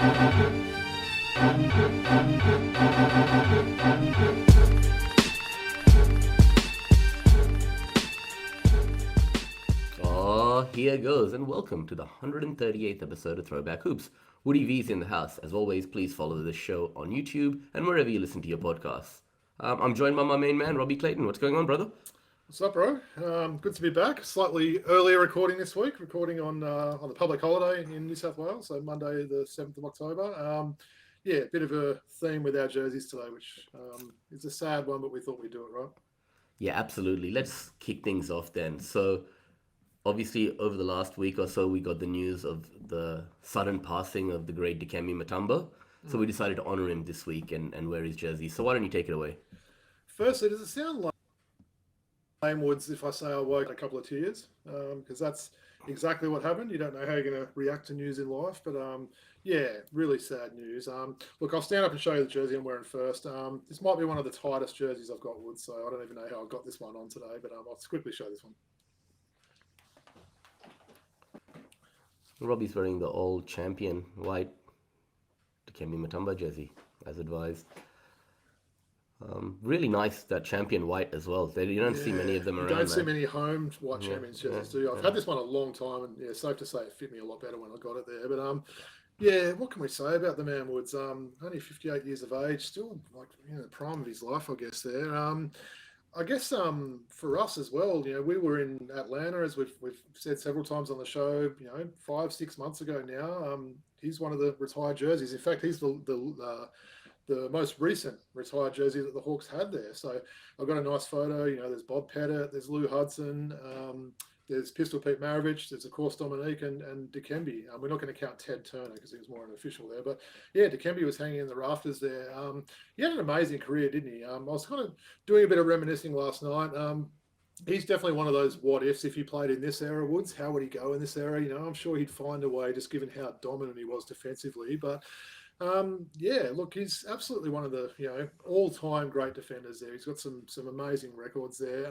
Here goes, and welcome to the 138th episode of Throwback Hoops. Woody V's in the house. As always, please follow the show on YouTube and wherever you listen to your podcasts. I'm joined by my main man, Robbie Clayton. What's going on, brother? What's up, bro? Good to be back. Slightly earlier recording this week, recording on the public holiday in New South Wales, so Monday the 7th of October. A bit of a theme with our jerseys today, which is a sad one, but we thought we'd do it, right? Yeah, absolutely. Let's kick things off then. So, obviously, over the last week or so, we got the news of the sudden passing of the great Dikembe Mutombo. So we decided to honor him this week and wear his jersey. So why don't you take it away? Firstly, does it sound like Woods if I say I woke a couple of tears? Because that's exactly what happened. You don't know how you're going to react to news in life. But, really sad news. Look, I'll stand up and show you the jersey I'm wearing first. This might be one of the tightest jerseys I've got, Woods, so I don't even know how I got this one on today. But I'll quickly show this one. Robbie's wearing the old champion white Dikembe Mutombo jersey, as advised. Really nice, that champion white as well. You don't see many of them around. You don't see many home white champions jerseys, do you? I've had this one a long time, and safe to say it fit me a lot better when I got it there. But what can we say about the man, Woods? Only 58 years of age, still the prime of his life, I guess. There. I guess for us as well, we were in Atlanta, as we've said several times on the show, 5-6 months ago now. He's one of the retired jerseys. In fact, he's the most recent retired jersey that the Hawks had there. So I've got a nice photo. There's Bob Pettit, there's Lou Hudson, there's Pistol Pete Maravich, there's of course Dominique and Dikembe. We're not going to count Ted Turner because he was more unofficial there. But Dikembe was hanging in the rafters there. He had an amazing career, didn't he? I was kind of doing a bit of reminiscing last night. He's definitely one of those what ifs. If he played in this era, Woods, how would he go in this era? I'm sure he'd find a way, just given how dominant he was defensively. But look, he's absolutely one of the all-time great defenders there. He's got some amazing records there.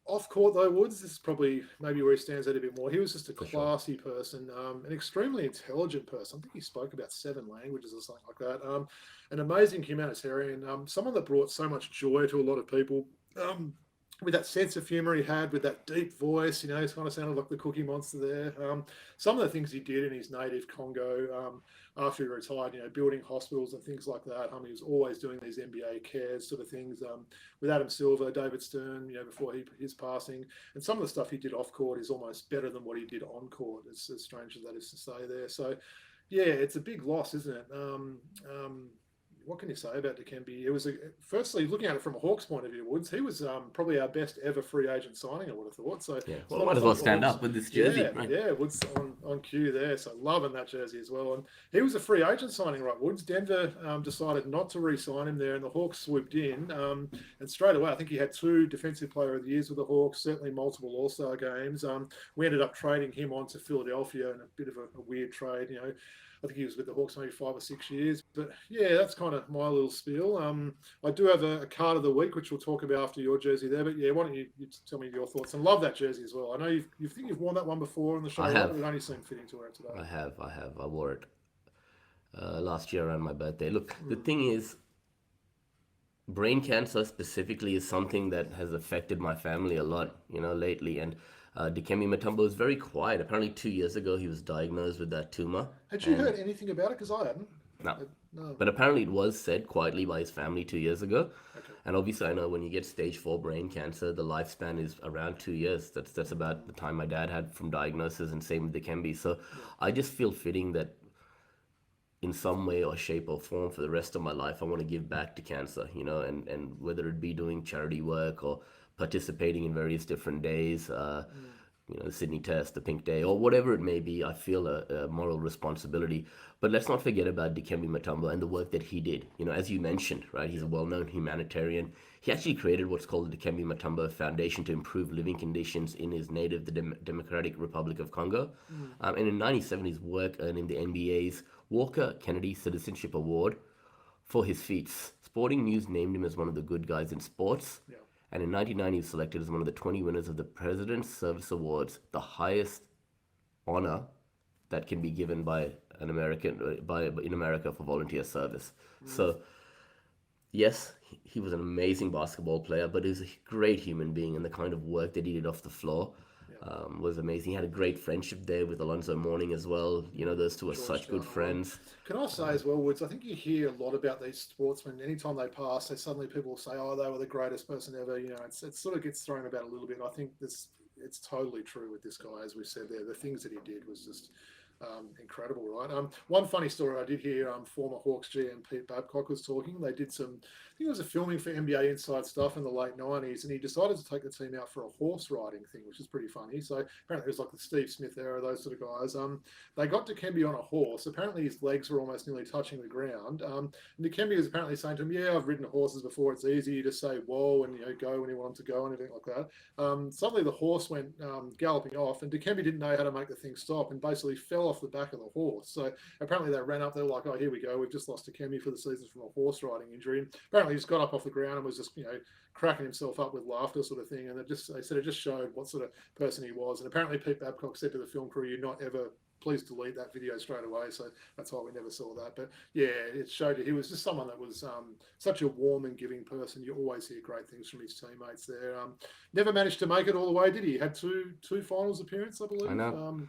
Off court though, Woods, this is probably maybe where he stands out a bit more. He was just a classy person, an extremely intelligent person. I think he spoke about 7 languages or something like that. An amazing humanitarian, someone that brought so much joy to a lot of people. With that sense of humor he had, with that deep voice, he kind of sounded like the Cookie Monster there. Some of the things he did in his native Congo after he retired, building hospitals and things like that. He was always doing these NBA cares sort of things with Adam Silver, David Stern, before his passing. And some of the stuff he did off court is almost better than what he did on court, as strange as that is to say there. So, it's a big loss, isn't it? What can you say about Dikembe? It was firstly looking at it from a Hawks point of view, Woods. He was probably our best ever free agent signing, I would have thought. So might as well stand up with this jersey. Woods on cue there. So loving that jersey as well. And he was a free agent signing, right, Woods? Denver decided not to re-sign him there, and the Hawks swooped in. And straight away, I think he had 2 Defensive Player of the Years with the Hawks. Certainly multiple All-Star games. We ended up trading him on to Philadelphia in a bit of a weird trade. I think he was with the Hawks maybe 5 or 6 years. But that's kind of my little spiel. I do have a card of the week, which we'll talk about after your jersey there. But why don't you tell me your thoughts? And love that jersey as well. I know you think you've worn that one before on the show. I have. It only seemed fitting to wear it today. I have. I wore it last year around my birthday. Look, the thing is, brain cancer specifically is something that has affected my family a lot, lately. And Dikembe Mutombo is very quiet. Apparently 2 years ago he was diagnosed with that tumor. Had you heard anything about it? Because I hadn't. No. But apparently it was said quietly by his family 2 years ago. Okay. And obviously I know when you get stage 4 brain cancer, the lifespan is around 2 years. That's about the time my dad had from diagnosis, and same with Dikembe. So I just feel fitting that in some way or shape or form for the rest of my life I want to give back to cancer, and whether it be doing charity work or participating in various different days, the Sydney Test, the Pink Day, or whatever it may be. I feel a moral responsibility. But let's not forget about Dikembe Mutombo and the work that he did. As you mentioned, right, he's a well-known humanitarian. He actually created what's called the Dikembe Mutombo Foundation to improve living conditions in his native, the Democratic Republic of Congo. And in 1997, his work earned him the NBA's Walker Kennedy Citizenship Award for his feats. Sporting News named him as one of the good guys in sports. Yeah. And in 1990, he was selected as one of the 20 winners of the President's Service Awards, the highest honor that can be given by an American in America for volunteer service. Mm. So yes, he was an amazing basketball player, but he was a great human being, and the kind of work that he did off the floor Yeah. was amazing. He had a great friendship there with Alonzo Mourning as well. You know, those two are such good Georgetown. friends. Can I say as well, Woods? I think you hear a lot about these sportsmen. Anytime they pass, they suddenly people will say, "Oh, they were the greatest person ever." You know, it sort of gets thrown about a little bit. I think it's totally true with this guy, as we said there. The things that he did was just incredible, right? One funny story I did hear, former Hawks GM Pete Babcock was talking. They did some, I think it was a filming for NBA Inside Stuff in the late 90s, and he decided to take the team out for a horse riding thing, which is pretty funny. So apparently it was like the Steve Smith era, those sort of guys. They got Dikembe on a horse. Apparently his legs were almost nearly touching the ground. And Dikembe was apparently saying to him, "Yeah, I've ridden horses before. It's easy. You just say whoa and go when you want them to go and everything like that." Suddenly the horse went galloping off, and Dikembe didn't know how to make the thing stop and basically fell off the back of the horse. So apparently they ran up there like, "Oh, here we go. We've just lost Dikembe for the season from a horse riding injury." And apparently he just got up off the ground and was just cracking himself up with laughter, sort of thing. And they said it just showed what sort of person he was. And apparently Pete Babcock said to the film crew, "You're not ever." Please delete that video straight away. So that's why we never saw that. But yeah, it showed you he was just someone that was such a warm and giving person. You always hear great things from his teammates there. Never managed to make it all the way, did he? He had two finals appearances, I believe. I know.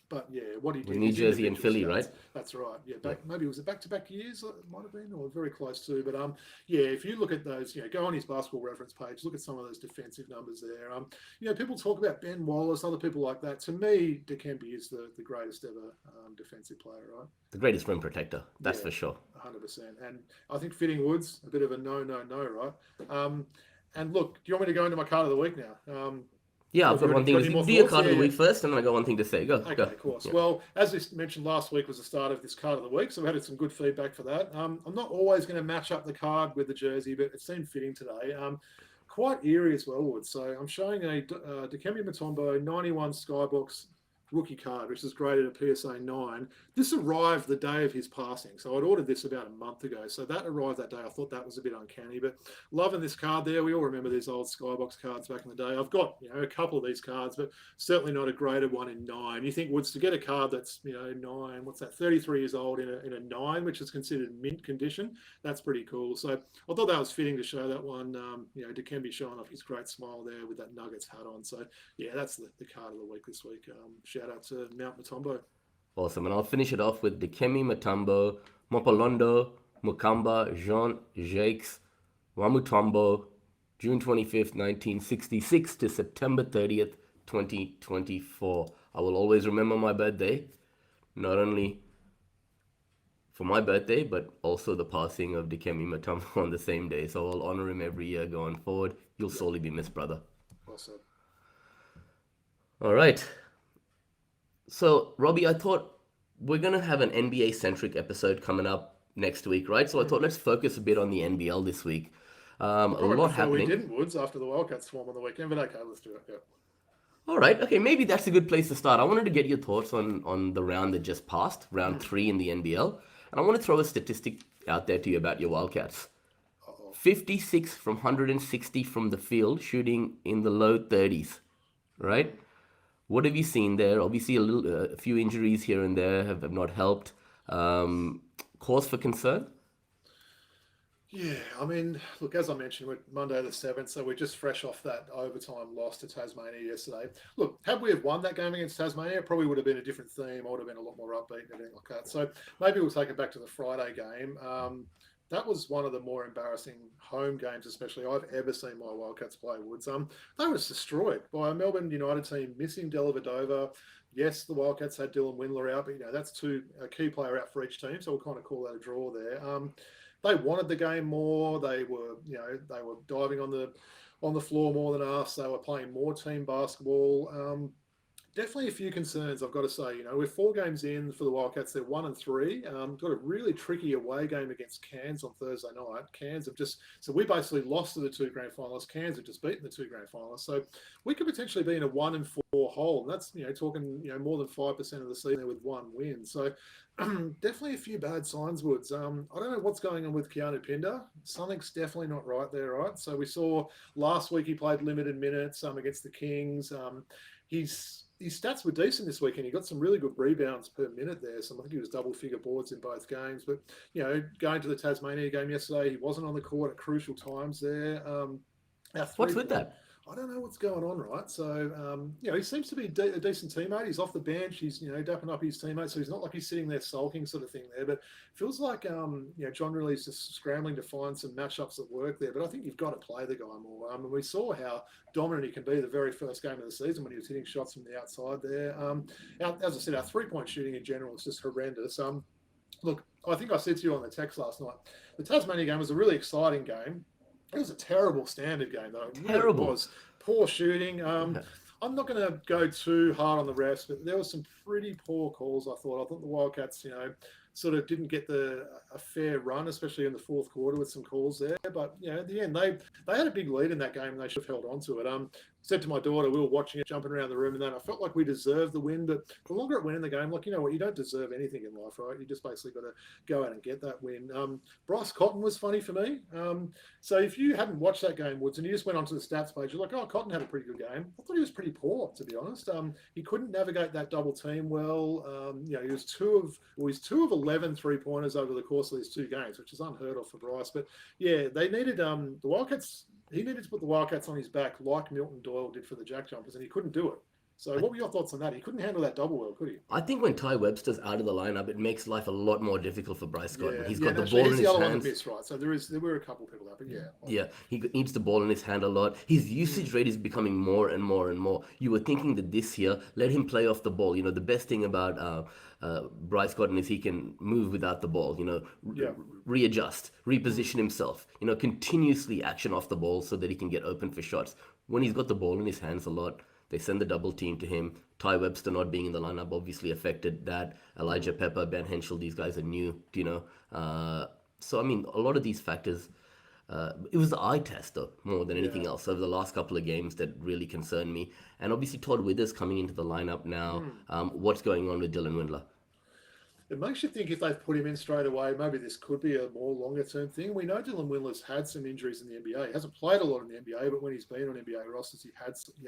But yeah, what he did. With New Jersey and Philly, stats, right? That's right. Yeah, maybe it was a back-to-back years. It might have been, or very close to. But yeah, if you look at those, go on his basketball reference page, look at some of those defensive numbers there. People talk about Ben Wallace, other people like that. To me, Dikembe is the greatest ever defensive player, right? The greatest rim protector, that's for sure. 100%. And I think Fitting Woods, a bit of a no, right? And look, do you want me to go into my card of the week now? Yeah, I've got one thing to say. Do your card of the week first, and then I got one thing to say. Go. Okay, of course. Yeah. Well, as we mentioned last week was the start of this card of the week, so we had some good feedback for that. I'm not always going to match up the card with the jersey, but it seemed fitting today. Quite eerie as well, Wood. So I'm showing a Dikembe Mutombo 91 Skybox rookie card, which is graded a PSA 9. This arrived the day of his passing. So I'd ordered this about a month ago. So that arrived that day. I thought that was a bit uncanny, but loving this card there. We all remember these old Skybox cards back in the day. I've got, a couple of these cards, but certainly not a graded one in 9. You think, Woods, to get a card that's, 9, what's that, 33 years old in a 9, which is considered mint condition, that's pretty cool. So I thought that was fitting to show that one, Dikembe showing off his great smile there with that Nuggets hat on. So yeah, that's the card of the week this week. Shout out to Mount Mutombo. Awesome. And I'll finish it off with Dikembe Mutombo, Mopolondo, Mukamba, Jean-Jacques Wamutombo, June 25th, 1966 to September 30th, 2024. I will always remember my birthday, not only for my birthday, but also the passing of Dikembe Mutombo on the same day. So I'll honor him every year going forward. You'll sorely be missed, brother. Well said. All right. So, Robbie, I thought we're going to have an NBA-centric episode coming up next week, right? So I thought let's focus a bit on the NBL this week. A lot happening. We didn't, Woods, after the Wildcats swarm on the weekend, but okay, let's do it. Yeah. All right. Okay, maybe that's a good place to start. I wanted to get your thoughts on the round that just passed, round 3 in the NBL. And I want to throw a statistic out there to you about your Wildcats. 56 from 160 from the field, shooting in the low 30s, right? What have you seen there? Obviously, a few injuries here and there have not helped. Cause for concern? Yeah, I mean, look, as I mentioned, we're Monday the 7th, so we're just fresh off that overtime loss to Tasmania yesterday. Look, had we have won that game against Tasmania, it probably would have been a different theme. I would have been a lot more upbeat and everything like that. So maybe we'll take it back to the Friday game. That was one of the more embarrassing home games, especially I've ever seen my Wildcats play, Woods. They were destroyed by a Melbourne United team missing Dellavedova. Yes, the Wildcats had Dylan Windler out, but that's a key player out for each team, so we'll kind of call that a draw there. They wanted the game more. They were diving on the floor more than us. They were playing more team basketball. Definitely a few concerns, I've got to say. We're 4 games in for the Wildcats. They're 1-3. Got a really tricky away game against Cairns on Thursday night. Cairns have so we basically lost to the 2 grand finalists. Cairns have just beaten the 2 grand finalists. So we could potentially be in a 1-4 hole. And that's, talking, more than 5% of the season there with 1 win. So definitely a few bad signs, Woods. I don't know what's going on with Keanu Pinder. Something's definitely not right there, right? So we saw last week he played limited minutes against the Kings. He's his stats were decent this weekend. He got some really good rebounds per minute there. So I think he was double-figure boards in both games. But, going to the Tasmania game yesterday, he wasn't on the court at crucial times there. What's with that? I don't know what's going on, right? So, he seems to be a decent teammate. He's off the bench. He's, dapping up his teammates. So he's not like he's sitting there sulking sort of thing there. But it feels like, John really is just scrambling to find some matchups that work there. But I think you've got to play the guy more. And we saw how dominant he can be the very first game of the season when he was hitting shots from the outside there. As I said, our three-point shooting in general is just horrendous. Look, I think I said to you on the text last night, the Tasmania game was a really exciting game. It was a terrible standard game, though. Terrible. It was poor shooting. I'm not going to go too hard on the refs, but there were some pretty poor calls, I thought. I thought the Wildcats, sort of didn't get a fair run, especially in the fourth quarter with some calls there. But, at the end, they had a big lead in that game and they should have held on to it. Said to my daughter, we were watching it, jumping around the room, and then I felt like we deserved the win. But the longer it went in the game, like, you know what, you don't deserve anything in life, right? You just basically got to go out and get that win. Bryce Cotton was funny for me. So if you hadn't watched that game, Woods, and you just went onto the stats page, you're like, oh, Cotton had a pretty good game. I thought he was pretty poor, to be honest. He couldn't navigate that double team well. He was two of 11 3-pointers over the course of these two games, which is unheard of for Bryce. But yeah, they needed the Wildcats. He needed to put the Wildcats on his back like Milton Doyle did for the Jack Jumpers, and he couldn't do it. So what were your thoughts on that? He couldn't handle that double well, could he? I think when Ty Webster's out of the lineup, it makes life a lot more difficult for Bryce Scott. Yeah, He's got the ball in his other hands. One that missed, right? So there were a couple of people there, but yeah. Yeah, he needs the ball in his hand a lot. His usage rate is becoming more and more and more. You were thinking that this year, let him play off the ball. The best thing about Bryce Cotton is he can move without the ball. Readjust, reposition himself. Continuously action off the ball so that he can get open for shots. When he's got the ball in his hands a lot, they send the double team to him. Ty Webster not being in the lineup obviously affected that. Elijah Pepper, Ben Henschel, these guys are new, So, a lot of these factors, it was the eye test, though, more than anything else over the last couple of games that really concerned me. And obviously Todd Withers coming into the lineup now. What's going on with Dylan Windler? It makes you think if they've put him in straight away, maybe this could be a more longer-term thing. We know Dylan Windler's had some injuries in the NBA. He hasn't played a lot in the NBA, but when he's been on NBA rosters, he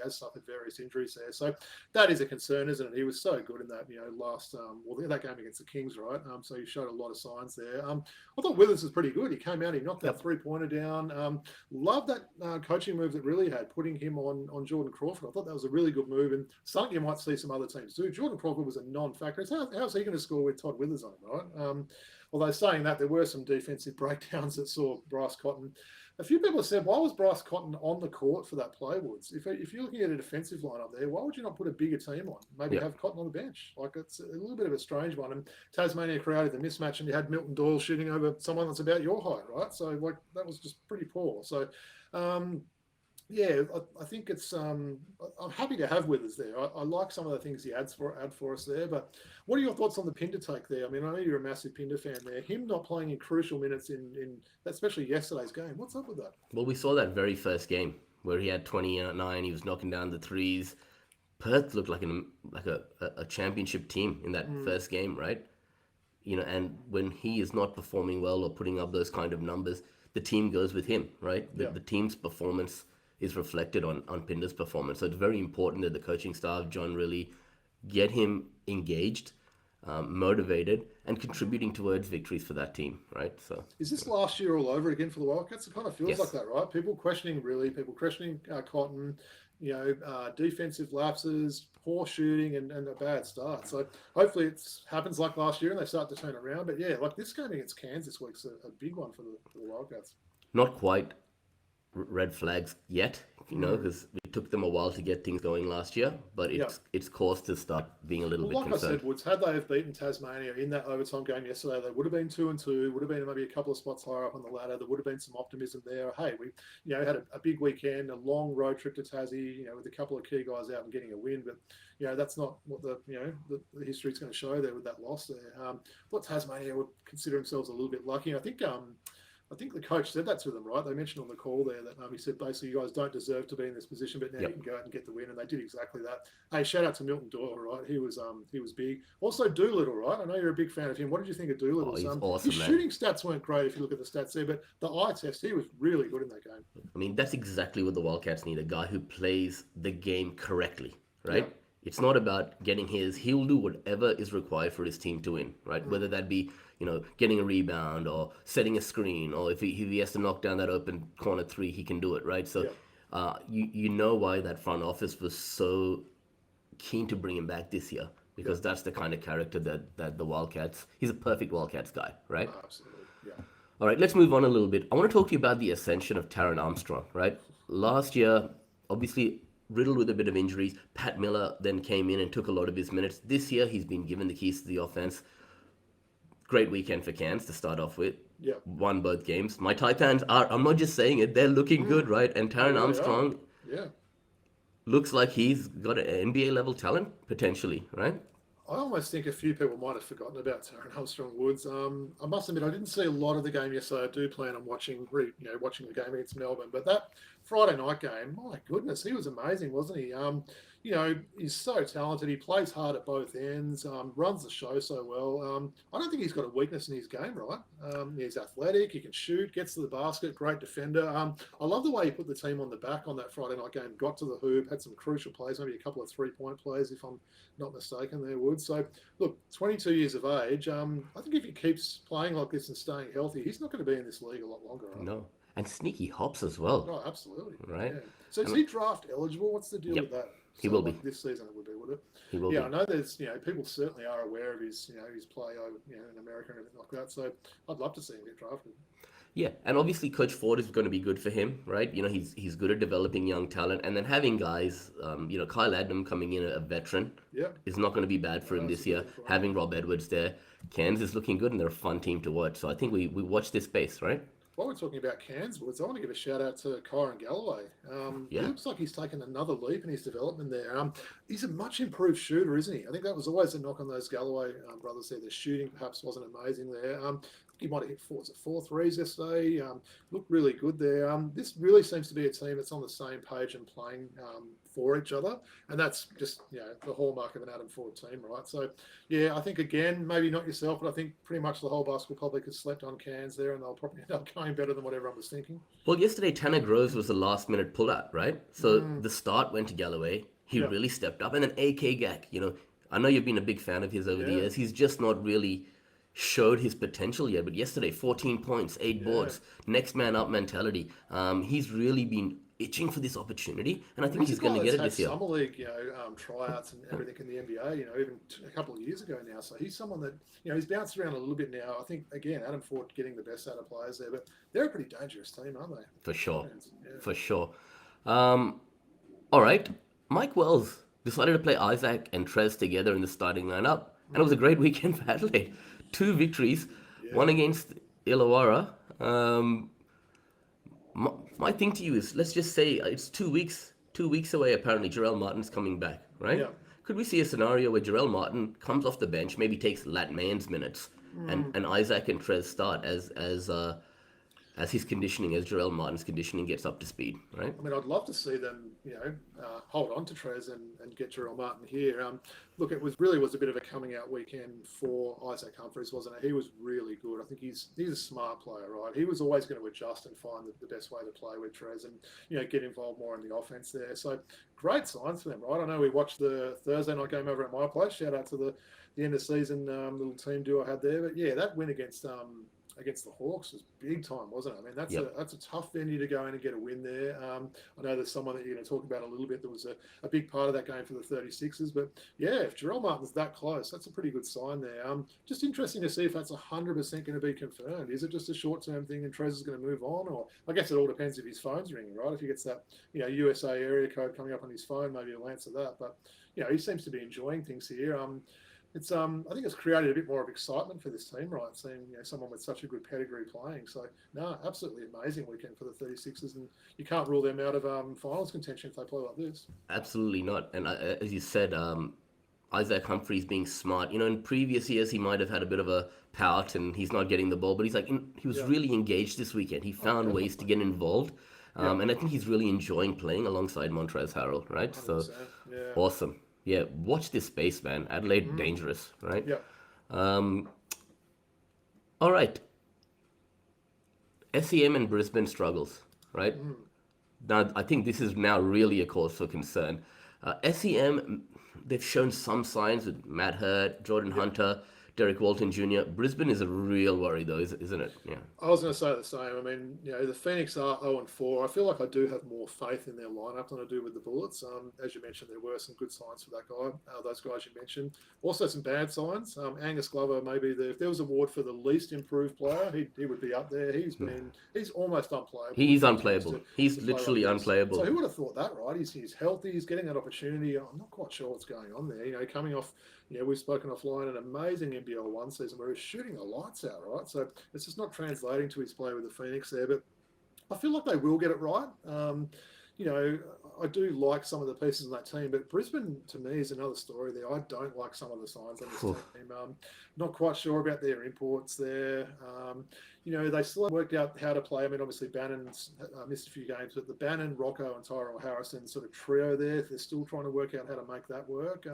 has suffered various injuries there. So that is a concern, isn't it? He was so good in that, last that game against the Kings, right? So he showed a lot of signs there. I thought Withers was pretty good. He came out, he knocked that three-pointer down. Loved that coaching move that really had, putting him on Jordan Crawford. I thought that was a really good move, and something you might see some other teams do. Jordan Crawford was a non-factor. How's he going to score with Todd Withers on him, right? Although saying that, there were some defensive breakdowns that saw Bryce Cotton. A few people have said, why was Bryce Cotton on the court for that play, Woods? If you're looking at a defensive lineup there, why would you not put a bigger team on? Maybe have Cotton on the bench. Like, it's a little bit of a strange one. And Tasmania created the mismatch, and you had Milton Doyle shooting over someone that's about your height, right? So, that was just pretty poor. So, I think it's. I'm happy to have Withers there. I like some of the things he adds for us there. But what are your thoughts on the Pinder take there? I know you're a massive Pinder fan there. Him not playing in crucial minutes in especially yesterday's game. What's up with that? Well, we saw that very first game where he had 29. He was knocking down the threes. Perth looked like a championship team in that first game, right? And when he is not performing well or putting up those kind of numbers, the team goes with him, right? The team's performance is reflected on Pinder's performance. So it's very important that the coaching staff, John, really get him engaged, motivated, and contributing towards victories for that team, right? So is this last year all over again for the Wildcats? It kind of feels like that, right? People questioning Cotton, defensive lapses, poor shooting, and a bad start. So hopefully it happens like last year and they start to turn around. But yeah, like this game against Cairns this week's a big one for the Wildcats. Not quite red flags yet, because it took them a while to get things going last year, but it's caused to start being a little bit concerned. Like I said, Woods, had they have beaten Tasmania in that overtime game yesterday, they would have been 2-2, would have been maybe a couple of spots higher up on the ladder. There would have been some optimism there. Hey, we had a big weekend, a long road trip to Tassie, with a couple of key guys out and getting a win, but that's not what the history is going to show there with that loss there. Thought Tasmania would consider themselves a little bit lucky. I think the coach said that to them, right? They mentioned on the call there that he said, basically, you guys don't deserve to be in this position, but now you can go out and get the win, and they did exactly that. Hey, shout out to Milton Doyle, right? He was big. Also, Doolittle, right? I know you're a big fan of him. What did you think of Doolittle? He's awesome, his shooting stats weren't great if you look at the stats there, but the eye test, he was really good in that game. That's exactly what the Wildcats need, a guy who plays the game correctly, right? It's not about getting his. He'll do whatever is required for his team to win, right? Whether that be, getting a rebound or setting a screen, or if he has to knock down that open corner three, he can do it, right? So Yeah. you know why that front office was so keen to bring him back this year, Yeah. because that's the kind of character that the Wildcats. He's a perfect Wildcats guy, right? Absolutely. Yeah. All right, let's move on a little bit. I want to talk to you about the ascension of Taron Armstrong, right? Last year, obviously riddled with a bit of injuries. Pat Miller then came in and took a lot of his minutes. This year, he's been given the keys to the offense. Great weekend for Cairns to start off with. Yeah. Won both games. My Taipans are, I'm not just saying it, they're looking good, right? And They Taron really are. Armstrong Yeah. looks like he's got an NBA level talent, potentially, right? I almost think a few people might have forgotten about Taron Armstrong Woods. I must admit, I didn't see a lot of the game yesterday. I do plan on watching the game against Melbourne. But that Friday night game, my goodness, he was amazing, wasn't he? He's so talented. He plays hard at both ends, runs the show so well. I don't think he's got a weakness in his game, right? He's athletic. He can shoot, gets to the basket, great defender. I love the way he put the team on the back on that Friday night game. Got to the hoop, had some crucial plays, maybe a couple of 3-point plays, if I'm not mistaken there, Wood. So, look, 22 years of age. I think if he keeps playing like this and staying healthy, he's not going to be in this league a lot longer. Right? No. And sneaky hops as well, Oh, absolutely. right? Yeah. So is he draft eligible? What's the deal Yep. with that? He So will be. like this season it would be, would it? He will Yeah, be. I know there's people certainly are aware of his his play over in America and everything like that. So I'd love to see him get drafted. Yeah, and obviously Coach Ford is going to be good for him, right? He's good at developing young talent, and then having guys, Kyle Adnam coming in, a veteran, Yeah, is not going to be bad for him that's this a year. good point. Having Rob Edwards there, Cairns is looking good, and they're a fun team to watch. So I think we watch this space, right? While we're talking about Cairns Woods, I want to give a shout out to Kyron Galloway. He Yeah, looks like he's taken another leap in his development there. He's a much improved shooter, isn't he? I think that was always a knock on those Galloway brothers there. The shooting perhaps wasn't amazing there. He might have hit four threes yesterday. Looked really good there. This really seems to be a team that's on the same page and playing for each other, and that's just the hallmark of an Adam Ford team, right? So, yeah, I think again, maybe not yourself, but I think pretty much the whole basketball public has slept on Cairns there, and they'll probably end up going better than what everyone was thinking. well, yesterday Tanner Groves was the last minute pullout, right? So the start went to Galloway. He Yeah. really stepped up, and then AK Gak. I know you've been a big fan of his over the Yeah. years. He's just not really showed his potential yet. But yesterday, 14 points, 8 boards, next man up mentality. He's really been itching for this opportunity, and I think he's going to get it this year. Summer league, tryouts and everything in the NBA, even a couple of years ago now. So he's someone that, he's bounced around a little bit now. I think again, Adam Ford getting the best out of players there, but they're a pretty dangerous team, aren't they? For sure, Yeah. for sure. All right, Mike Wells decided to play Isaac and Trez together in the starting lineup, and it was a great weekend for Adelaide. 2 victories, one against Illawarra. My thing to you is, let's just say it's 2 weeks away. Apparently, Jarrell Martin's coming back, right? Yeah. Could we see a scenario where Jarrell Martin comes off the bench, maybe takes Lat Mayen's minutes, and Isaac and Trez start as his conditioning, as Jarrell Martin's conditioning gets up to speed, right? I mean, I'd love to see them, hold on to Trez and get Jarrell Martin here. Look, it was a bit of a coming out weekend for Isaac Humphries, wasn't it? He was really good. I think he's a smart player, right? He was always going to adjust and find the best way to play with Trez and get involved more in the offense there. So great signs for them, right? I know we watched the Thursday night game over at my place. Shout out to the end of season little team duo I had there. But yeah, that win against the Hawks was big time, wasn't it? I mean, that's a tough venue to go in and get a win there. I know there's someone that you're going to talk about a little bit that was a big part of that game for the 36ers. But yeah, if Jarrell Martin's that close, that's a pretty good sign there. Just interesting to see if that's 100% going to be confirmed. Is it just a short-term thing and Trez is going to move on? Or I guess it all depends if his phone's ringing, right? If he gets that USA area code coming up on his phone, maybe he'll answer that. But he seems to be enjoying things here. It's I think it's created a bit more of excitement for this team, right? Seeing someone with such a good pedigree playing. So no, absolutely amazing weekend for the 36ers, and you can't rule them out of finals contention if they play like this. Absolutely not. And as you said, Isaac Humphries being smart. In previous years he might have had a bit of a pout and he's not getting the ball, but he was really engaged this weekend. He found ways to get involved, and I think he's really enjoying playing alongside Montrezl Harrell, right? 100%. So awesome. Yeah, watch this space, man. Adelaide dangerous, right? Yeah. All right. SEM and Brisbane struggles, right? Now, I think this is now really a cause for concern. SEM, they've shown some signs with Matt Hurt, Jordan Hunter, Derek Walton Jr. Brisbane is a real worry, though, isn't it? Yeah. I was going to say the same. I mean, the Phoenix are 0-4. I feel like I do have more faith in their lineup than I do with the Bullets. As you mentioned, there were some good signs for that guy. Those guys you mentioned. Also some bad signs. Angus Glover, maybe if there was an award for the least improved player, he would be up there. He's almost unplayable. He's unplayable. He's literally like unplayable. So who would have thought that, right? He's healthy. He's getting that opportunity. I'm not quite sure what's going on there. Coming off. We've spoken offline, an amazing NBL 1 season where he's shooting the lights out, right? So it's just not translating to his play with the Phoenix there, but I feel like they will get it right. I do like some of the pieces in that team, but Brisbane, to me, is another story there. I don't like some of the signs on this team. Not quite sure about their imports there. They still haven't worked out how to play. I mean, obviously, Bannon's missed a few games, but the Bannon, Rocco, and Tyrell Harrison sort of trio there, they're still trying to work out how to make that work.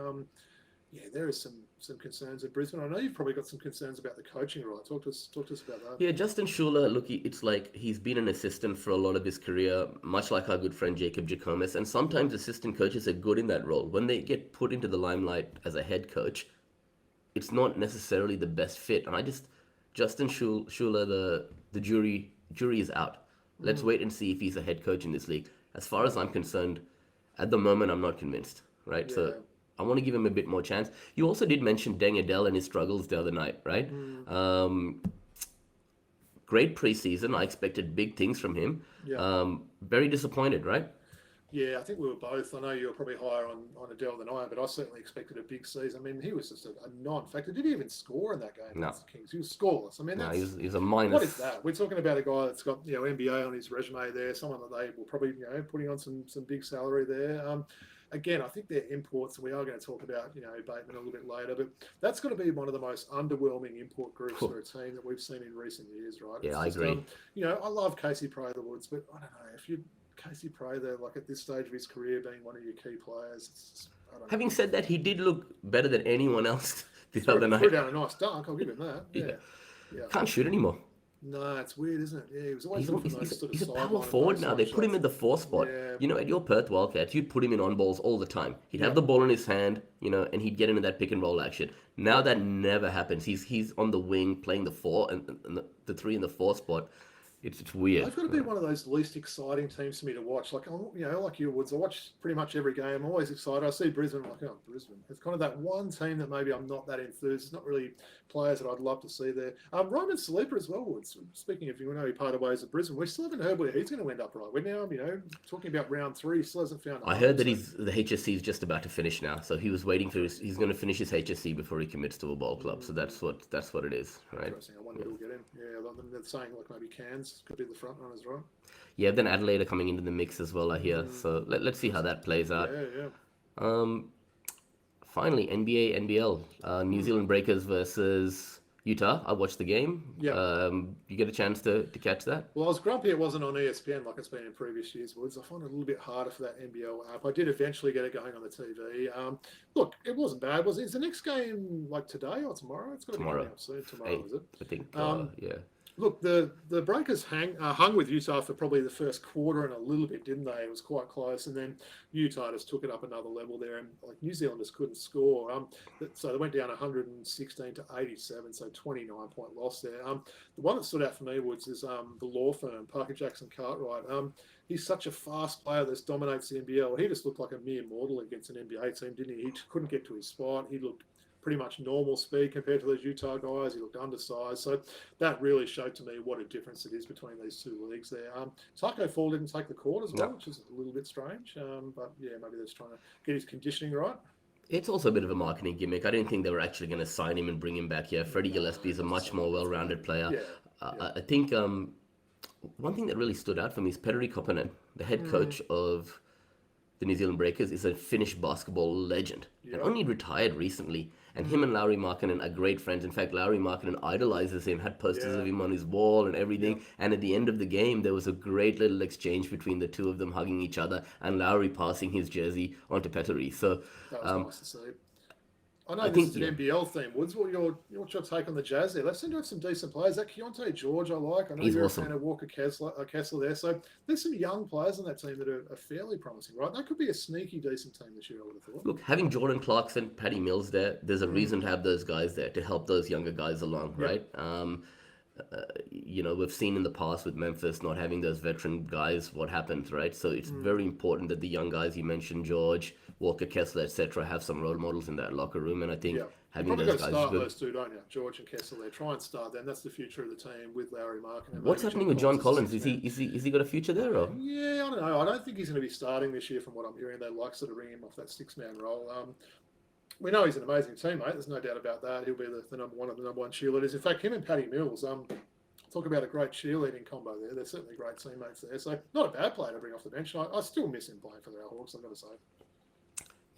There is some concerns at Brisbane. I know you've probably got some concerns about the coaching, right? Talk to us about that. Yeah, Justin Schuler, look, it's like he's been an assistant for a lot of his career, much like our good friend Jacob Jacomas, and sometimes assistant coaches are good in that role. When they get put into the limelight as a head coach, it's not necessarily the best fit. And Justin Schuler, the jury is out. Let's wait and see if he's a head coach in this league. As far as I'm concerned, at the moment, I'm not convinced, right? Yeah. So I want to give him a bit more chance. You also did mention Deng Adel and his struggles the other night, right? Great preseason. I expected big things from him. Yeah. Very disappointed, right? Yeah, I think we were both. I know you were probably higher on Adele than I am, but I certainly expected a big season. I mean, he was just a non-factor. Did he even score in that game against the Kings? He was scoreless. I mean, he's a minus. What is that? We're talking about a guy that's got NBA on his resume there, someone that they will probably putting on some big salary there. Again, I think they're imports, and we are going to talk about Bateman a little bit later, but that's got to be one of the most underwhelming import groups for a team that we've seen in recent years, right? Yeah, I agree. I love Casey Prather-Woods, but I don't know if you Casey Prather, like at this stage of his career, being one of your key players. Having said that, he did look better than anyone else the other night. Threw down a nice dunk. I'll give him that. Yeah. Can't shoot anymore. No, it's weird, isn't it? Yeah, he was always he's a power forward now. They put him in the 4 spot. Yeah. At your Perth Wildcats, you'd put him in on balls all the time. He'd have the ball in his hand, and he'd get into that pick and roll action. Now that never happens. He's on the wing playing the 4 and the 3 in the 4 spot. It's weird. They've got to be one of those least exciting teams for me to watch. Like like you, Woods. I watch pretty much every game. I'm always excited. I see Brisbane. I'm like, oh, Brisbane. It's kind of that one team that maybe I'm not that enthused. It's not really players that I'd love to see there. Roman Saliba as well, Woods. Speaking of, he parted ways at Brisbane. We still haven't heard where he's going to end up. Right, we're now, talking about round 3. He still hasn't found. I heard that the HSC is just about to finish now, so he was waiting for he's going to finish his HSC before he commits to a ball club. So that's what it is, right? Interesting. I wonder who will get in. Yeah, they're saying like maybe Cairns could be the front runners, right? Yeah, then Adelaide are coming into the mix as well, I hear. So let's see how that plays out. Yeah. Finally, NBA, NBL, New Zealand Breakers versus Utah. I watched the game. Yeah. You get a chance to catch that? Well, I was grumpy it wasn't on ESPN like it's been in previous years, Woods. I find it a little bit harder for that NBL app. I did eventually get it going on the TV. Look, it wasn't bad. Is the next game like today or tomorrow? It's got to be coming up soon. Tomorrow, is it? I think, yeah. Look, the Breakers hung with Utah for probably the first quarter and a little bit, didn't they? It was quite close, and then Utah just took it up another level there, and like New Zealand just couldn't score. So they went down 116 to 87, so 29-point loss there. The one that stood out for me, Woods, is the law firm Parker Jackson Cartwright. He's such a fast player that dominates the NBL. He just looked like a mere mortal against an NBA team, didn't he? He couldn't get to his spot. He looked pretty much normal speed compared to those Utah guys. He looked undersized. So that really showed to me what a difference it is between these two leagues there. Taco Fall didn't take the court as well, which is a little bit strange. But yeah, maybe they're just trying to get his conditioning right. It's also a bit of a marketing gimmick. I didn't think they were actually going to sign him and bring him back here. Freddie Gillespie is a much more well-rounded player. Yeah. I think one thing that really stood out for me is Petteri Koponen, the head coach of the New Zealand Breakers, is a Finnish basketball legend. And only retired recently. And him and Lauri Markkanen are great friends. In fact, Lauri Markkanen idolizes him, had posters of him on his wall and everything. And at the end of the game, there was a great little exchange between the two of them hugging each other and Lauri passing his jersey onto Petteri. So that was nice to see. I know I this think is an NBL theme. What's your take on the Jazz there? They seem to have some decent players. That Keontae George I like. I know he's you're a awesome. fan of Walker Kessler there. So there's some young players on that team that are fairly promising, right? That could be a sneaky decent team this year, I would have thought. Look, having Jordan Clarkson, Patty Mills there's a Mm. reason to have those guys there to help those younger guys along, Yep. right? We've seen in the past with Memphis not having those veteran guys what happens, right? So it's very important that the young guys you mentioned, George, Walker Kessler, etc., have some role models in that locker room, and I think Yeah. You having probably those got to guys is start good. those two, don't you? George and Kessler there. Try and start them. That's the future of the team with Larry Mark and What's maybe happening with John Collins as a Collins? sixth Is he man. is he got a future there or? Yeah, I don't know. I don't think he's going to be starting this year from what I'm hearing. They like sort of ring him off that six-man role. We know he's an amazing teammate. There's no doubt about that. He'll be the number one of the number one cheerleaders. In fact, him and Patty Mills, talk about a great cheerleading combo there. They're certainly great teammates there. So not a bad player to bring off the bench. I still miss him playing for the Hawks, I've got to say.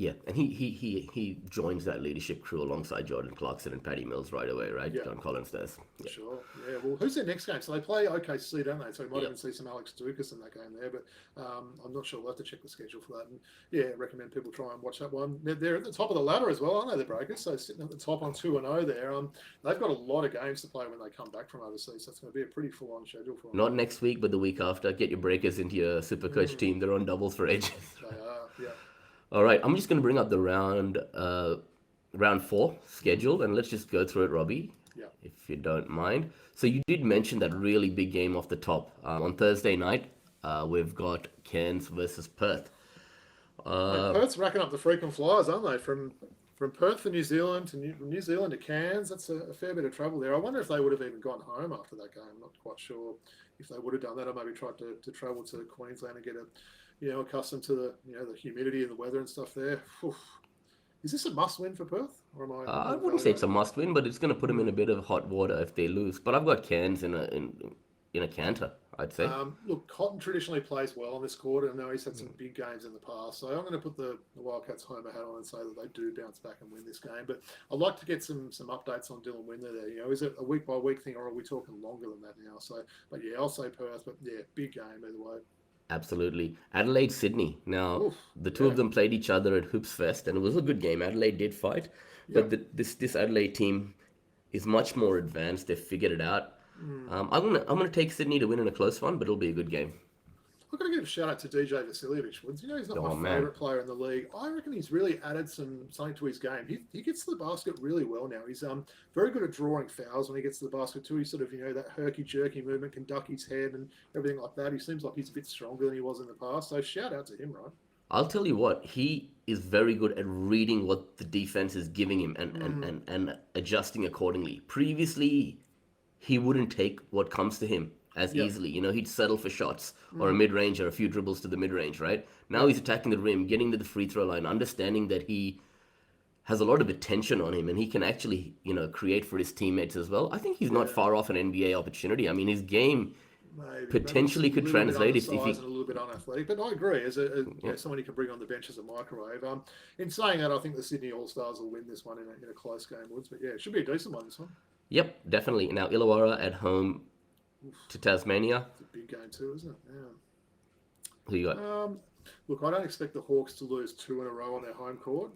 Yeah, and he joins that leadership crew alongside Jordan Clarkson and Patty Mills right away, right? Yeah. John Collins does. Yeah. Sure. Yeah. Well, who's their next game? So they play OKC, don't they? So we might Yep. even see some Alex Dukas in that game there. But I'm not sure. We'll have to check the schedule for that. And yeah, recommend people try and watch that one. They're at the top of the ladder as well, aren't they, the Breakers? So sitting at the top on 2-0 there. They've got a lot of games to play when they come back from overseas. So it's going to be a pretty full-on schedule for them. Not next week, but the week after. Get your Breakers into your Supercoach team. They're on doubles for ages. They are. Yeah. All right, I'm just going to bring up the round 4 schedule, and let's just go through it, Robbie, Yeah. if you don't mind. So you did mention that really big game off the top. On Thursday night, we've got Cairns versus Perth. Perth's racking up the frequent flyers, aren't they? From Perth to New Zealand to New Zealand to Cairns. That's a fair bit of travel there. I wonder if they would have even gone home after that game. I'm not quite sure if they would have done that, or maybe tried to travel to Queensland and get accustomed to the the humidity and the weather and stuff there. Oof. Is this a must-win for Perth, or am I? I wouldn't say it's a must-win, but it's going to put them in a bit of hot water if they lose. But I've got Cairns in a canter, I'd say. Look, Cotton traditionally plays well on this quarter. I know he's had some big games in the past, so I'm going to put the Wildcats homer hat on and say that they do bounce back and win this game. But I'd like to get some updates on Dylan Windler there. Is it a week-by-week thing, or are we talking longer than that now? So, but yeah, I'll say Perth. But yeah, big game either way. Absolutely. Adelaide, Sydney. Now, Oof, the two of them played each other at Hoops Fest, and it was a good game. Adelaide did fight, but this Adelaide team is much more advanced. They've figured it out. I'm gonna take Sydney to win in a close one, but it'll be a good game. I've got to give a shout out to DJ Vasiljevic. Woods. He's not my favourite player in the league. I reckon he's really added something to his game. He gets to the basket really well now. He's very good at drawing fouls when he gets to the basket too. He's sort of that herky-jerky movement, can duck his head and everything like that. He seems like he's a bit stronger than he was in the past. So shout out to him, right? I'll tell you what, he is very good at reading what the defense is giving him and adjusting accordingly. Previously, he wouldn't take what comes to him as easily. He'd settle for shots or a mid-range or a few dribbles to the mid-range, right? Now he's attacking the rim, getting to the free throw line, understanding that he has a lot of attention on him and he can actually, create for his teammates as well. I think he's not far off an NBA opportunity. I mean, his game potentially could translate if he... And a little bit unathletic, but I agree. As someone you can bring on the bench as a microwave. In saying that, I think the Sydney All-Stars will win this one in a close game, Woods. But yeah, it should be a decent one, this one. Yep, definitely. Now, Illawarra at home to Tasmania. It's a big game too, isn't it? Yeah. Who you got? Look, I don't expect the Hawks to lose 2 in a row on their home court.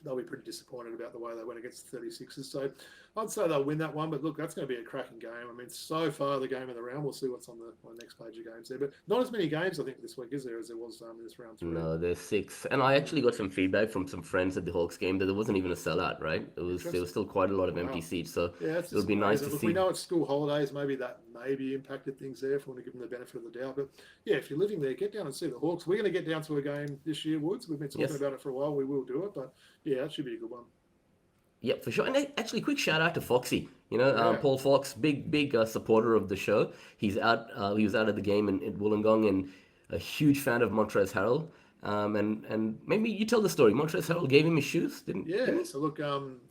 They'll be pretty disappointed about the way they went against the 36ers. So I'd say they'll win that one. But look, that's going to be a cracking game. I mean, so far the game of the round. We'll see what's on the next page of games there. But not as many games, I think, this week, is there, as there was in this round 3? No, there's 6. And I actually got some feedback from some friends at the Hawks game that there wasn't even a sellout, right? There was still quite a lot of empty seats. So it'll be nice to see. We know it's school holidays. Maybe that maybe impacted things there if we want to give them the benefit of the doubt. But yeah, if you're living there, get down and see the Hawks. We're going to get down to a game this year, Woods. We've been talking about it for a while. We will do it. But yeah, that should be a good one. Yep, for sure. And actually, quick shout out to Foxy. Paul Fox, big supporter of the show. He's out. He was out of the game in Wollongong, and a huge fan of Montrezl Harrell. And maybe you tell the story. Montrezl Harrell gave him his shoes, didn't he? So look,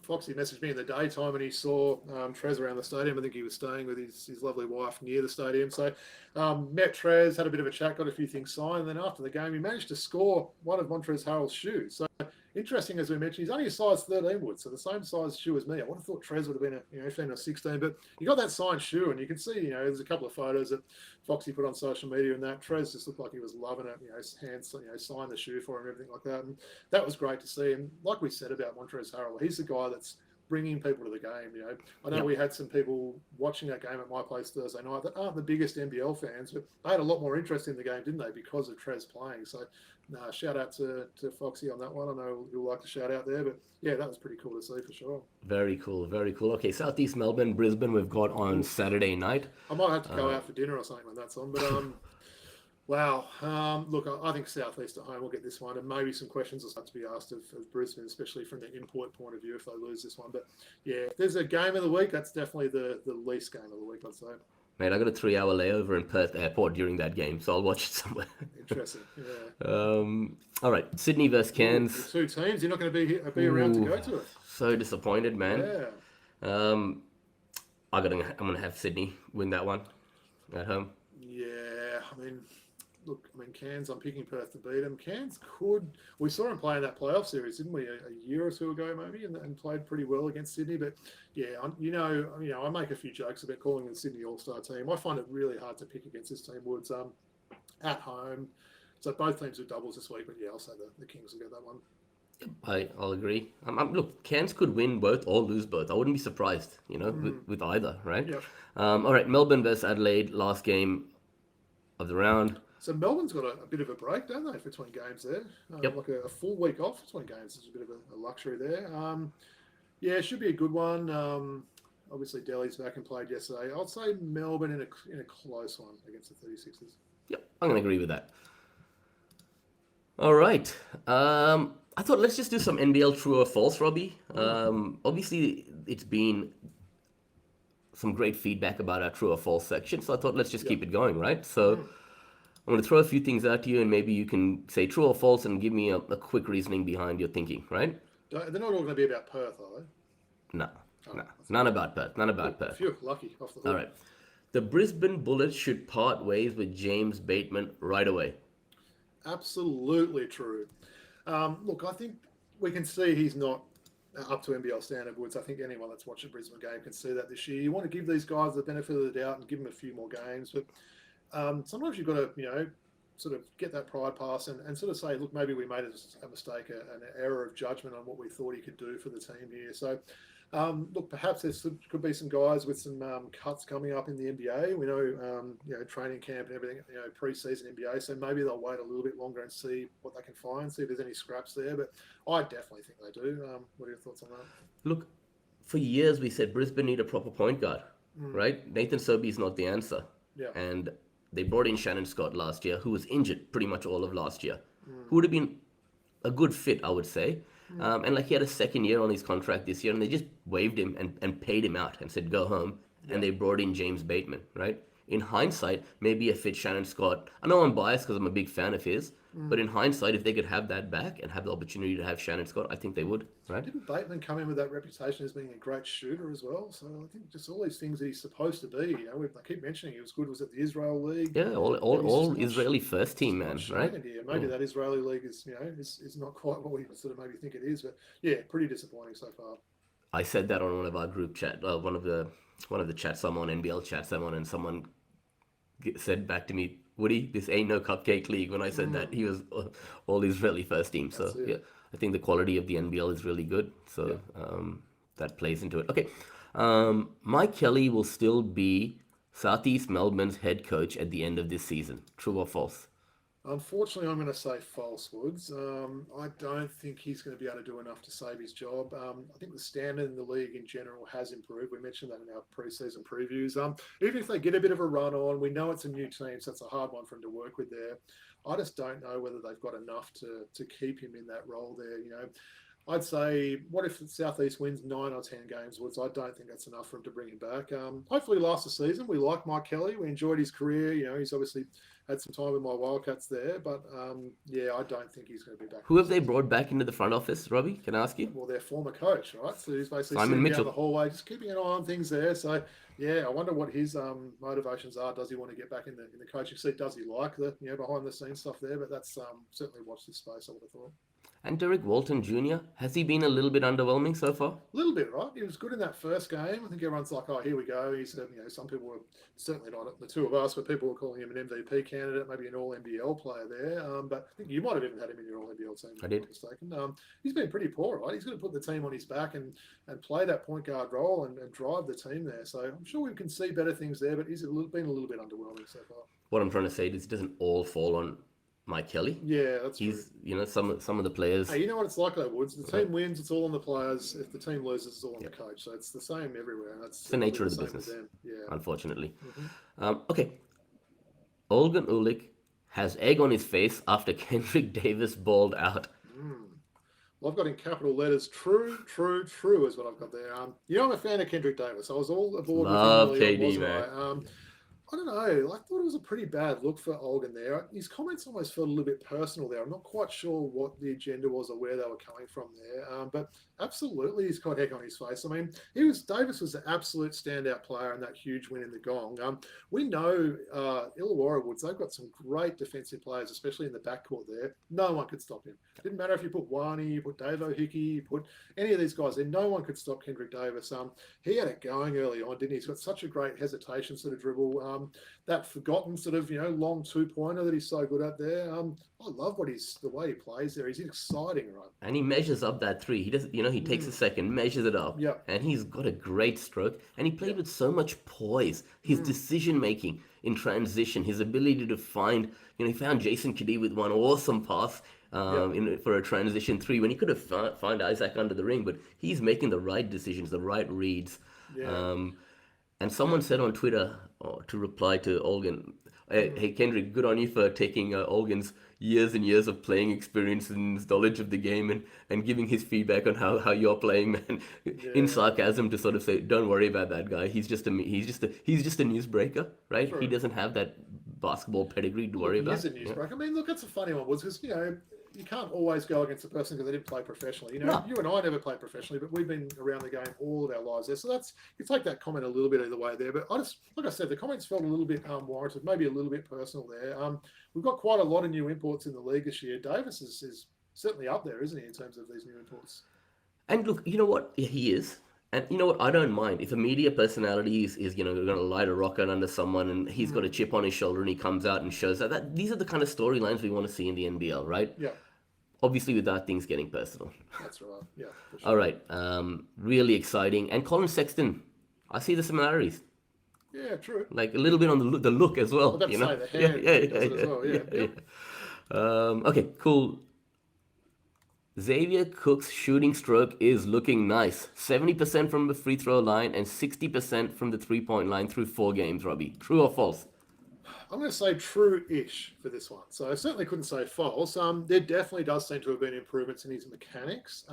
Foxy messaged me in the daytime and he saw Trez around the stadium. I think he was staying with his lovely wife near the stadium. So met Trez, had a bit of a chat, got a few things signed. And then after the game, he managed to score one of Montrezl Harrell's shoes. So interesting, as we mentioned, he's only a size 13 Wood, so the same size shoe as me. I would have thought Trez would have been a 15 or 16, but you got that signed shoe, and you can see, there's a couple of photos that Foxy put on social media, and that Trez just looked like he was loving it. His hands, signed the shoe for him, everything like that, and that was great to see. And like we said about Montrezl Harrell, he's the guy that's bringing people to the game. I know we had some people watching that game at my place Thursday night that aren't the biggest NBL fans, but they had a lot more interest in the game, didn't they, because of Trez playing. So, shout out to Foxy on that one. I know you'll like to shout out there, but yeah, that was pretty cool to see for sure. Very cool, very cool. Okay, Southeast Melbourne, Brisbane, we've got on Saturday night. I might have to go out for dinner or something when that's on, but wow. Look, I think Southeast at home will get this one, and maybe some questions will start to be asked of Brisbane, especially from the import point of view if they lose this one. But yeah, if there's a game of the week, that's definitely the least game of the week, I'd say. Mate, I got a 3-hour layover in Perth Airport during that game, so I'll watch it somewhere. Interesting, yeah. All right, Sydney versus Cairns. The two teams, you're not going to be around to go to it. So disappointed, man. Yeah. I'm gonna have Sydney win that one at home. Yeah, Cairns, I'm picking Perth to beat them. Cairns we saw them play in that playoff series, didn't we, a year or two ago maybe, and played pretty well against Sydney. But yeah, I make a few jokes about calling the Sydney All-Star team. I find it really hard to pick against this team, Woods, at home. So both teams are doubles this week, but yeah, I'll say the Kings will get that one. I'll agree. Look, Cairns could win both or lose both. I wouldn't be surprised, with either, right? Yep. All right, Melbourne versus Adelaide, last game of the round. So Melbourne's got a bit of a break, don't they, between games there? Yep. Like a full week off between games is a bit of a luxury there. Yeah, it should be a good one. Obviously, Delhi's back and played yesterday. I'd say Melbourne in a close one against the 36ers. Yep, I'm going to agree with that. All right. I thought let's just do some NBL True or False, Robbie. Obviously, it's been some great feedback about our True or False section, so I thought let's just keep it going, right? So I'm going to throw a few things out to you, and maybe you can say True or False and give me a quick reasoning behind your thinking, right? They're not all going to be about Perth, are they? No. None about Perth. None about Perth. Phew, lucky off the hook. All right. The Brisbane Bullets should part ways with James Bateman right away. Absolutely true. Look, I think we can see he's not up to NBL standard, Woods. I think anyone that's watched a Brisbane game can see that this year. You want to give these guys the benefit of the doubt and give them a few more games, but sometimes you've got to, sort of get that pride pass and sort of say, look, maybe we made a mistake, an error of judgment on what we thought he could do for the team here. So, look, perhaps there could be some guys with some cuts coming up in the NBA. We know, training camp and everything, pre-season NBA. So maybe they'll wait a little bit longer and see what they can find, see if there's any scraps there. But I definitely think they do. What are your thoughts on that? Look, for years we said Brisbane need a proper point guard, right? Nathan Sobey is not the answer. Yeah. And they brought in Shannon Scott last year, who was injured pretty much all of last year, who would have been a good fit, I would say. And he had a second year on his contract this year, and they just waived him and paid him out and said, go home. Yeah. And they brought in James Bateman, right? In hindsight, maybe a fit Shannon Scott. I know I'm biased because I'm a big fan of his, but in hindsight, if they could have that back and have the opportunity to have Shannon Scott, I think they would, right? Didn't Bateman come in with that reputation as being a great shooter as well? So I think just all these things that he's supposed to be. I keep mentioning he was good. Was at the Israel League. Yeah, all Israeli first team, man, right? Here. Maybe that Israeli league is is not quite what we sort of maybe think it is, but yeah, pretty disappointing so far. I said that on one of our group chat, one of the chats I'm on, NBL chats I'm on, and someone said back to me, Woody, this ain't no cupcake league. When I said that, he was all Israeli first team. So yeah, I think the quality of the NBL is really good. So that plays into it. Okay, Mike Kelly will still be Southeast Melbourne's head coach at the end of this season. True or false? Unfortunately, I'm going to say false, Woods. I don't think he's going to be able to do enough to save his job. I think the standard in the league in general has improved. We mentioned that in our pre-season previews. Even if they get a bit of a run on, we know it's a new team, so it's a hard one for him to work with there. I just don't know whether they've got enough to keep him in that role there. I'd say, what if the Southeast wins 9 or 10 games, Woods? I don't think that's enough for him to bring him back. Hopefully last the season. We like Mike Kelly. We enjoyed his career. He's obviously had some time with my Wildcats there. But, I don't think he's going to be back. Who have they brought back into the front office, Robbie? Can I ask you? Well, their former coach, right? So he's basically Simon sitting Mitchell down the hallway, just keeping an eye on things there. So, yeah, I wonder what his motivations are. Does he want to get back in the coaching seat? Does he like the behind-the-scenes stuff there? But that's certainly watch this space, I would have thought. And Derek Walton Jr., has he been a little bit underwhelming so far? A little bit, right? He was good in that first game. I think everyone's like, "Oh, here we go." He said, some people were certainly not the two of us, but people were calling him an MVP candidate, maybe an All NBL player there. But I think you might have even had him in your All NBL team, if I I'm did. not mistaken. He's been pretty poor, right? He's going to put the team on his back and play that point guard role and drive the team there. So I'm sure we can see better things there, but he's been a little bit underwhelming so far. What I'm trying to say is it doesn't all fall on Mike Kelly. Yeah, that's true. He's, some of the players. Hey, you know what it's like though, Woods? The team wins, it's all on the players. If the team loses, it's all on the coach. So it's the same everywhere. And that's the nature of the business, unfortunately. Okay. Olgun Ulick has egg on his face after Kendrick Davis balled out. Well, I've got in capital letters, true is what I've got there. I'm a fan of Kendrick Davis. I was all aboard Love with him KD, early on, man. wasn't I? I don't know. I thought it was a pretty bad look for Olgun there. His comments almost felt a little bit personal there. I'm not quite sure what the agenda was or where they were coming from there. But absolutely, he's got egg on his face. I mean, Davis was the absolute standout player in that huge win in the Gong. We know Illawarra Woods. They've got some great defensive players, especially in the backcourt there. No one could stop him. Didn't matter if you put Wani, you put Dave O'Hickey, you put any of these guys there. No one could stop Kendrick Davis. He had it going early on, didn't he? He's got such a great hesitation sort of dribble. That forgotten sort of long 2-pointer that he's so good at there. I love the way he plays there. He's exciting, right? And he measures up that three. He does, he takes a second, measures it up, and he's got a great stroke. And he played with so much poise. His decision making in transition, his ability to find, he found Jason Kidd with one awesome pass for a transition three when he could have found Isaac under the ring, but he's making the right decisions, the right reads. And someone said on Twitter to reply to Olgun, hey, Kendrick, good on you for taking Olgun's years and years of playing experience and his knowledge of the game and giving his feedback on how you're playing, man. In sarcasm to sort of say, don't worry about that guy. He's just a newsbreaker, right? True. He doesn't have that basketball pedigree to worry about. He's a newsbreaker. I mean, look, that's a funny one, Woods, because you can't always go against a person because they didn't play professionally. No. You and I never played professionally, but we've been around the game all of our lives there. So you take that comment a little bit either way there. But like I said, the comments felt a little bit warranted, maybe a little bit personal there. We've got quite a lot of new imports in the league this year. Davis is certainly up there, isn't he, in terms of these new imports? And look, you know what? Yeah, he is. And you know what? I don't mind if a media personality is going to light a rocket under someone and he's got a chip on his shoulder and he comes out and shows that. These are the kind of storylines we want to see in the NBL, right? Yeah. Obviously, without things getting personal. That's right. Yeah. For sure. All right. Really exciting. And Colin Sexton, I see the similarities. Yeah, true. Like a little bit on the look as well. Say the hair does it as well. Okay, cool. Xavier Cook's shooting stroke is looking nice. 70% from the free throw line and 60% from the 3-point line through 4 games, Robbie. True or false? I'm going to say true-ish for this one. So I certainly couldn't say false. There definitely does seem to have been improvements in his mechanics.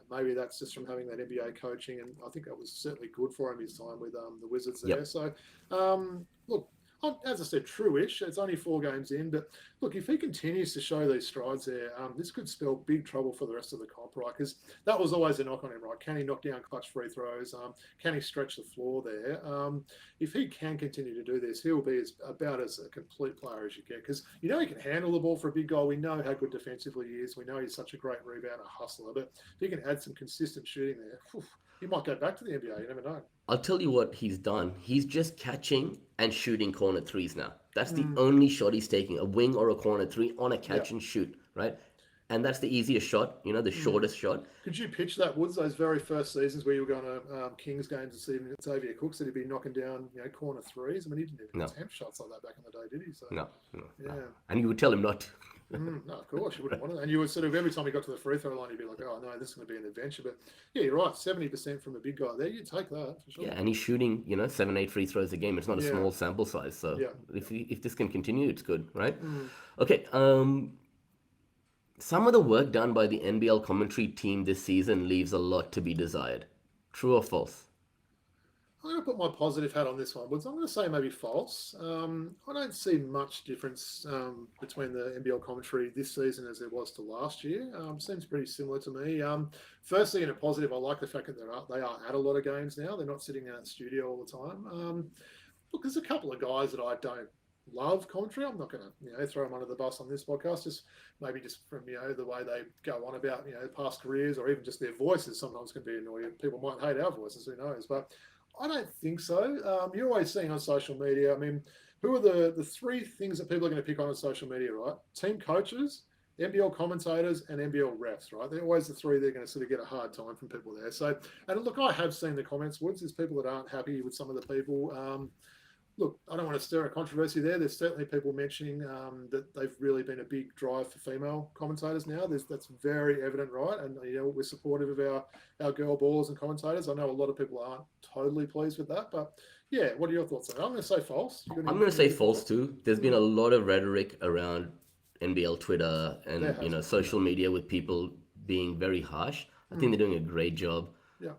Maybe that's just from having that NBA coaching, and I think that was certainly good for him his time with the Wizards there. Yep. So, look, as I said, true-ish. It's only 4 games in, but look, if he continues to show these strides there, this could spell big trouble for the rest of the comp, right? Because that was always a knock on him, right? Can he knock down clutch free throws? Can he stretch the floor there? If he can continue to do this, he'll be about as a complete player as you get. Because he can handle the ball for a big guy. We know how good defensively he is. We know he's such a great rebounder, hustler. But if he can add some consistent shooting there, he might go back to the NBA. You never know. I'll tell you what he's done. He's just catching and shooting corner threes now. That's the only shot he's taking, a wing or a corner three on a catch and shoot, right? And that's the easiest shot, the shortest shot. Could you pitch that, Woods, those very first seasons where you were going to Kings games and see Xavier Cooks that he'd be knocking down corner threes? I mean, he didn't even attempt shots like that back in the day, did he? So, No. Yeah. And you would tell him not to. No, of course, you wouldn't want it. And you would sort of, every time he got to the free throw line, you'd be like, oh, no, this is going to be an adventure. But yeah, you're right, 70% from a big guy there, you'd take that for sure. Yeah, and he's shooting, 7-8 free throws a game. It's not a small sample size. So if this can continue, it's good, right? Okay, some of the work done by the NBL commentary team this season leaves a lot to be desired. True or false? I'm going to put my positive hat on this one, Woods. I'm going to say maybe false. I don't see much difference between the NBL commentary this season as there was to last year. Seems pretty similar to me. Firstly, in a positive, I like the fact that they are at a lot of games now. They're not sitting in a studio all the time. Look, there's a couple of guys that I don't love commentary. I'm not going to throw them under the bus on this podcast. Just maybe just from the way they go on about past careers, or even just their voices sometimes can be annoying. People might hate our voices, who knows? But I don't think so. You're always seeing on social media. I mean, who are the three things that people are going to pick on social media, right? Team coaches, NBL commentators, and NBL refs, right? They're always the three they're going to sort of get a hard time from people there. So, and look, I have seen the comments, Woods. There's people that aren't happy with some of the people. Look, I don't want to stir a controversy there. There's certainly people mentioning that they've really been a big drive for female commentators now. That's very evident, right? And we're supportive of our girl ballers and commentators. I know a lot of people aren't totally pleased with that, but yeah, what are your thoughts on that? I'm going to say false. I'm going to say false too. There's been a lot of rhetoric around NBL Twitter and social media with people being very harsh. I think they're doing a great job. Yeah.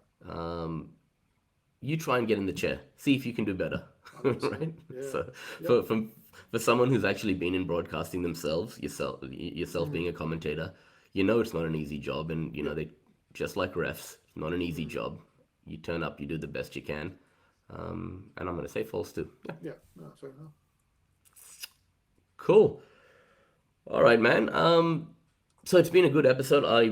You try and get in the chair. See if you can do better. Right? Yeah. So for someone who's actually been in broadcasting themselves, yourself being a commentator, it's not an easy job, and they just like refs, not an easy job. You turn up, you do the best you can, and I'm going to say false too. Yeah. No, fair enough. Cool. All right, man. So it's been a good episode. I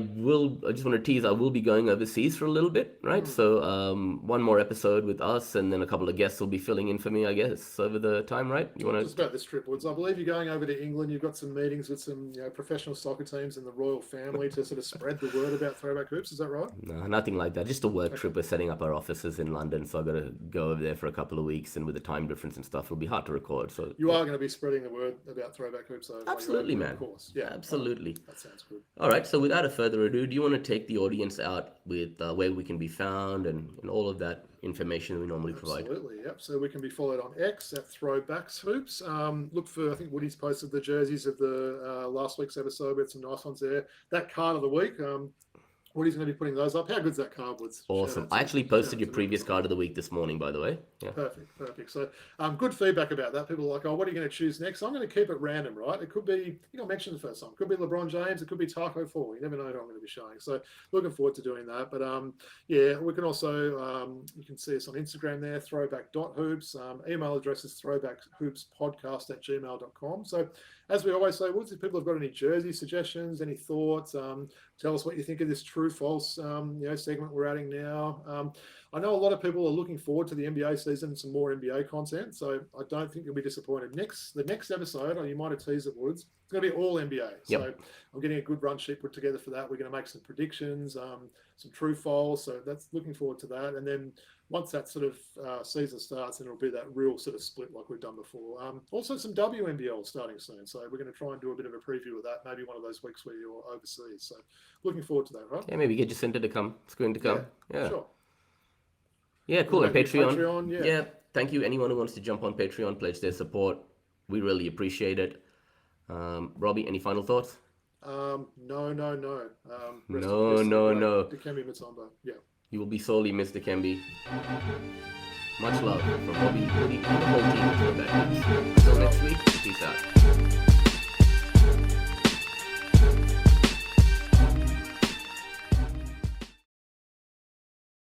just want to tease, I will be going overseas for a little bit, right? So one more episode with us, and then a couple of guests will be filling in for me, I guess, over the time, right? You want to... Just about this trip, Woods. I believe you're going over to England. You've got some meetings with some professional soccer teams and the royal family to sort of spread the word about Throwback Hoops. Is that right? No, nothing like that. Just a work trip. We're setting up our offices in London, so I've got to go over there for a couple of weeks, and with the time difference and stuff, it'll be hard to record. So you are going to be spreading the word about Throwback Hoops, though. Absolutely, man. Of course. Yeah. Absolutely. That sounds good. All right, so without a further ado, do you want to take the audience out with where we can be found and all of that information we normally provide? Absolutely, yep. So we can be followed on X at Throwbacks Hoops. Look for, I think Woody's posted the jerseys of the last week's episode. We had some nice ones there. That card of the week, Woody's going to be putting those up. How good's that card, Woods? Awesome. I actually posted your previous card of the week this morning, by the way. Yeah. Perfect. So good feedback about that. People are like, what are you going to choose next? I'm going to keep it random, right? It could be, mention the first time. It could be LeBron James. It could be Taco Fall. You never know who I'm going to be showing. So looking forward to doing that. But we can also, you can see us on Instagram there, throwback.hoops. Email address is throwbackhoopspodcast@gmail.com. So as we always say, Woods, if people have got any jersey suggestions, any thoughts, tell us what you think of this true false segment we're adding now. I know a lot of people are looking forward to the NBA season and some more NBA content, so I don't think you'll be disappointed. The next episode, or you might have teased it, Woods, it's going to be all NBA. Yep. So I'm getting a good run sheet put together for that. We're going to make some predictions, some true false. So that's looking forward to that. And then once that sort of season starts, then it'll be that real sort of split like we've done before. Also some WNBL starting soon. So we're going to try and do a bit of a preview of that, maybe one of those weeks where you're overseas. So looking forward to that, right? Yeah, maybe get your center to come. It's going to come. Yeah. Sure. Yeah, cool. And Patreon. Yeah. Thank you. Anyone who wants to jump on Patreon, pledge their support. We really appreciate it. Robbie, any final thoughts? No. No. Dikembe Mutombo. Yeah. You will be sorely missed, Dikembe. Much love from Robbie, Woody, and the whole team at Throwback Hoops. Until next week, peace out.